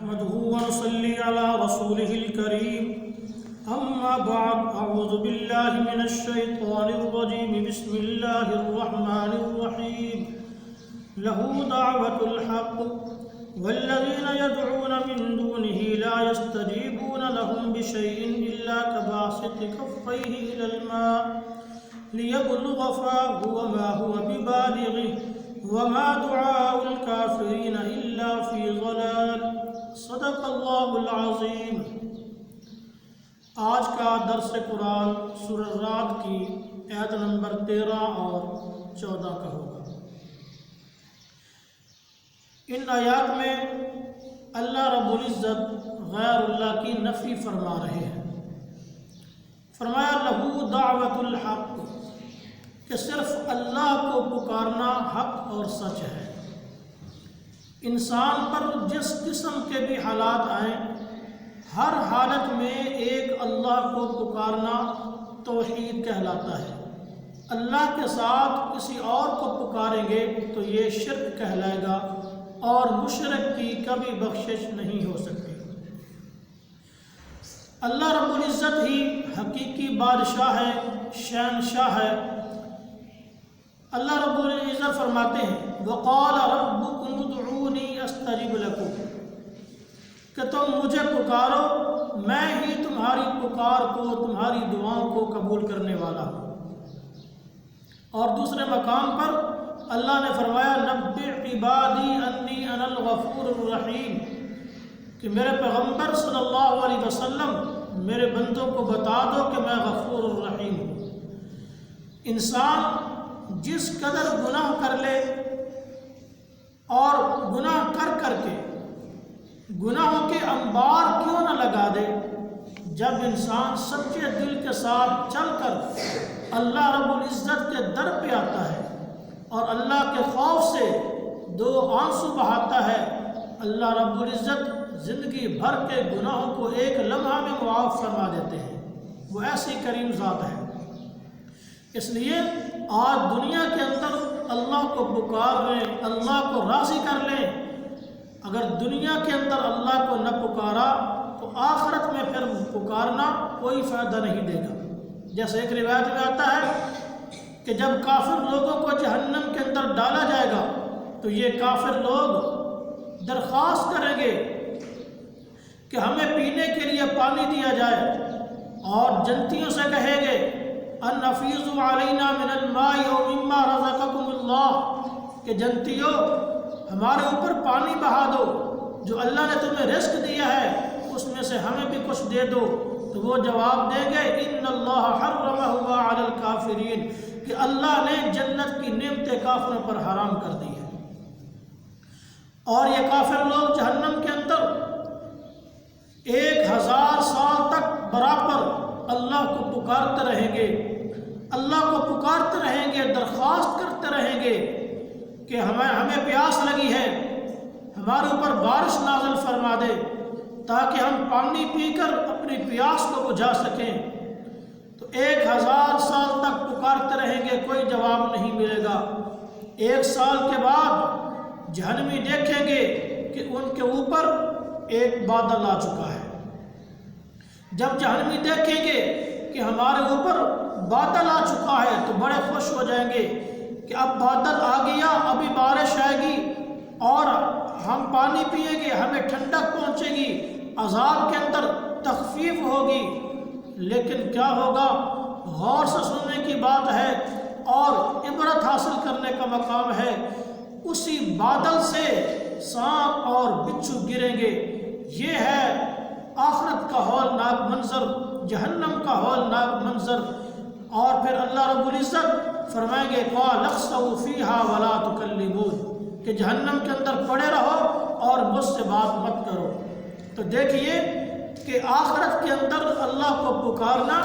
نحمده ونصلي على رسوله الكريم أما بعد أعوذ بالله من الشيطان الرجيم بسم الله الرحمن الرحيم له دعوة الحق والذين يدعون من دونه لا يستجيبون لهم بشيء إلا كباسط كفيه إلى الماء ليبلغ فاه وما هو ببالغه وما دعاء الكافرين إلا في ضلال صدق اللہ العظیم۔ آج کا درس قرآن سورہ الرعد کی آیت نمبر 13 اور 14 کا ہوگا۔ ان آیات میں اللہ رب العزت غیر اللہ کی نفی فرما رہے ہیں۔ فرمایا لہو دعوت الحق، کہ صرف اللہ کو پکارنا حق اور سچ ہے۔ انسان پر جس قسم کے بھی حالات آئیں، ہر حالت میں ایک اللہ کو پکارنا توحید کہلاتا ہے۔ اللہ کے ساتھ کسی اور کو پکاریں گے تو یہ شرک کہلائے گا اور مشرک کی کبھی بخشش نہیں ہو سکتی۔ اللہ رب العزت ہی حقیقی بادشاہ ہے، شہنشاہ ہے۔ اللہ رب العزت فرماتے ہیں وَقَالَ رَبُّكُمُ ادْعُونِي أَسْتَجِبْ لَكُمْ، کہ تم مجھے پکارو، میں ہی تمہاری پکار کو، تمہاری دعاؤں کو قبول کرنے والا ہوں۔ اور دوسرے مقام پر اللہ نے فرمایا نَبِّئْ عِبَادِي أَنِّي أَنَا الْغَفُورُ الرَّحِيمُ، کہ میرے پیغمبر صلی اللہ علیہ وسلم میرے بندوں کو بتا دو کہ میں غفور الرحیم ہوں۔ انسان جس قدر گناہ کر لے اور گناہ کر کے گناہوں کے انبار کیوں نہ لگا دے، جب انسان سچے دل کے ساتھ چل کر اللہ رب العزت کے در پہ آتا ہے اور اللہ کے خوف سے دو آنسو بہاتا ہے، اللہ رب العزت زندگی بھر کے گناہوں کو ایک لمحہ میں معاف فرما دیتے ہیں۔ وہ ایسی کریم ذات ہے۔ اس لیے آج دنیا کے اندر اللہ کو پکار لیں، اللہ کو راضی کر لیں۔ اگر دنیا کے اندر اللہ کو نہ پکارا تو آخرت میں پھر پکارنا کوئی فائدہ نہیں دے گا۔ جیسے ایک روایت میں آتا ہے کہ جب کافر لوگوں کو جہنم کے اندر ڈالا جائے گا تو یہ کافر لوگ درخواست کریں گے کہ ہمیں پینے کے لیے پانی دیا جائے، اور جنتیوں سے کہیں گے ان افیضوا علینا من الماء او مما رزقکم اللہ، کہ جنتیوں ہمارے اوپر پانی بہا دو، جو اللہ نے تمہیں رزق دیا ہے اس میں سے ہمیں بھی کچھ دے دو۔ تو وہ جواب دیں گے ان اللہ حرمہما علی الکافرین، کہ اللہ نے جنت کی نعمتیں کافروں پر حرام کر دی ہے۔ اور یہ کافر لوگ جہنم کے اندر 1000 سال تک برابر اللہ کو پکارتے رہیں گے، اللہ کو پکارتے رہیں گے، درخواست کرتے رہیں گے کہ ہمیں پیاس لگی ہے، ہمارے اوپر بارش نازل فرما دے تاکہ ہم پانی پی کر اپنی پیاس کو بجھا سکیں۔ تو 1000 سال تک پکارتے رہیں گے، کوئی جواب نہیں ملے گا۔ 1 سال کے بعد جہنمی دیکھیں گے کہ ان کے اوپر ایک بادل آ چکا ہے۔ جب جہنمی دیکھیں گے کہ ہمارے اوپر بادل آ چکا ہے تو بڑے خوش ہو جائیں گے کہ اب بادل آ گیا، ابھی بارش آئے گی اور ہم پانی پئیں گے، ہمیں ٹھنڈک پہنچے گی، عذاب کے اندر تخفیف ہوگی۔ لیکن کیا ہوگا؟ غور سے سننے کی بات ہے اور عبرت حاصل کرنے کا مقام ہے۔ اسی بادل سے سانپ اور بچھو گریں گے۔ یہ ہے آخرت کا ہولناک منظر، جہنم کا ہولناک منظر۔ اور پھر اللہ رب العزت فرمائیں گے قَالَ اخْسَئُوا فِيهَا وَلَا تُكَلِّمُونِ، کہ جہنم کے اندر پڑے رہو اور مجھ سے بات مت کرو۔ تو دیکھیے کہ آخرت کے اندر اللہ کو پکارنا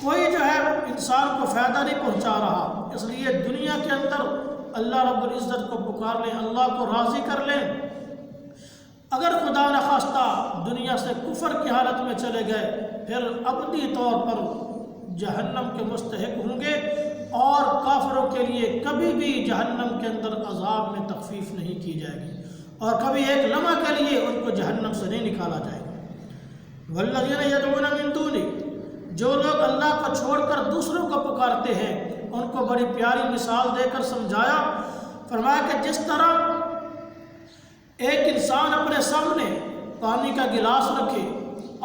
کوئی جو ہے انسان کو فائدہ نہیں پہنچا رہا۔ اس لیے دنیا کے اندر اللہ رب العزت کو پکار لیں، اللہ کو راضی کر لیں۔ اگر خدا نخواستہ دنیا سے کفر کی حالت میں چلے گئے پھر ابدی طور پر جہنم کے مستحق ہوں گے، اور کافروں کے لیے کبھی بھی جہنم کے اندر عذاب میں تخفیف نہیں کی جائے گی، اور کبھی ایک لمحہ کے لیے ان والذین یدعون من دونہ، جو لوگ اللہ کو چھوڑ کر دوسروں کو پکارتے ہیں ان کو بڑی پیاری مثال دے کر سمجھایا، فرمایا کہ جس طرح ایک انسان اپنے سامنے پانی کا گلاس رکھے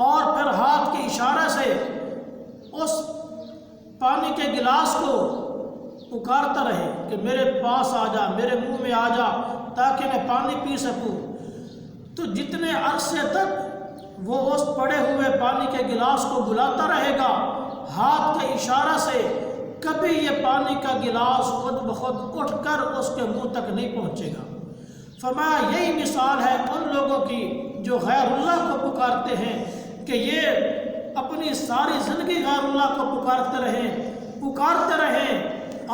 اور پھر ہاتھ کے اشارے سے اس پانی کے گلاس کو پکارتا رہے کہ میرے پاس آ جا، میرے منہ میں آ جا تاکہ میں پانی پی سکوں، تو جتنے عرصے تک وہ اس پڑے ہوئے پانی کے گلاس کو بلاتا رہے گا ہاتھ کے اشارہ سے، کبھی یہ پانی کا گلاس خود بخود اٹھ کر اس کے منہ تک نہیں پہنچے گا۔ فرمایا یہی مثال ہے ان لوگوں کی جو غیر اللہ کو پکارتے ہیں کہ یہ اپنی ساری زندگی غیر اللہ کو پکارتے رہیں،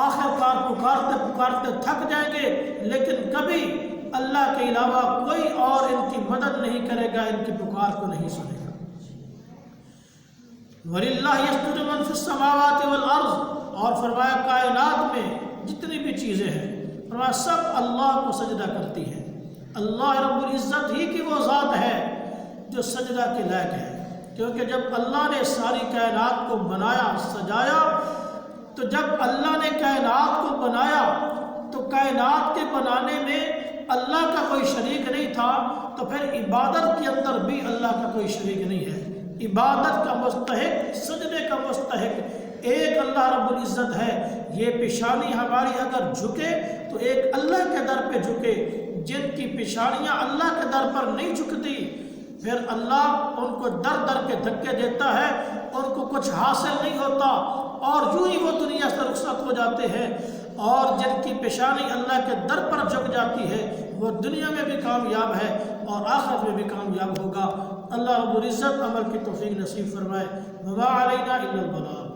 آخر کار پکارتے پکارتے تھک جائیں گے، لیکن کبھی اللہ کے علاوہ کوئی اور ان کی مدد نہیں کرے گا، ان کی پکار کو نہیں سنے گا۔ وَلِلَّهِ يَسْجُدُ مَن فِي السَّمَاوَاتِ وَالْأَرْضِ، اور فرمایا کائنات میں جتنی بھی چیزیں ہیں فرمایا سب اللہ کو سجدہ کرتی ہیں۔ اللہ رب العزت ہی کی وہ ذات ہے جو سجدہ کے لائق ہے، کیونکہ جب اللہ نے ساری کائنات کو بنایا سجایا، تو جب اللہ نے کائنات کو بنایا تو کائنات کے بنانے میں اللہ کا کوئی شریک نہیں تھا، تو پھر عبادت کے اندر بھی اللہ کا کوئی شریک نہیں ہے۔ عبادت کا مستحق، سجدے کا مستحق ایک اللہ رب العزت ہے۔ یہ پیشانی ہماری اگر جھکے تو ایک اللہ کے در پہ جھکے، جن کی پیشانیاں اللہ کے در پر نہیں جھکتی پھر اللہ ان کو در در کے دھکے دیتا ہے، ان کو کچھ حاصل نہیں ہوتا اور یوں ہی وہ دنیا سے رخصت ہو جاتے ہیں۔ اور جن کی پیشانی اللہ کے در پر جھک جاتی ہے وہ دنیا میں بھی کامیاب ہے اور آخرت میں بھی کامیاب ہوگا۔ اللہ رب العزت عمل کی توفیق نصیب فرمائے۔ وما علینا الا البلاغ۔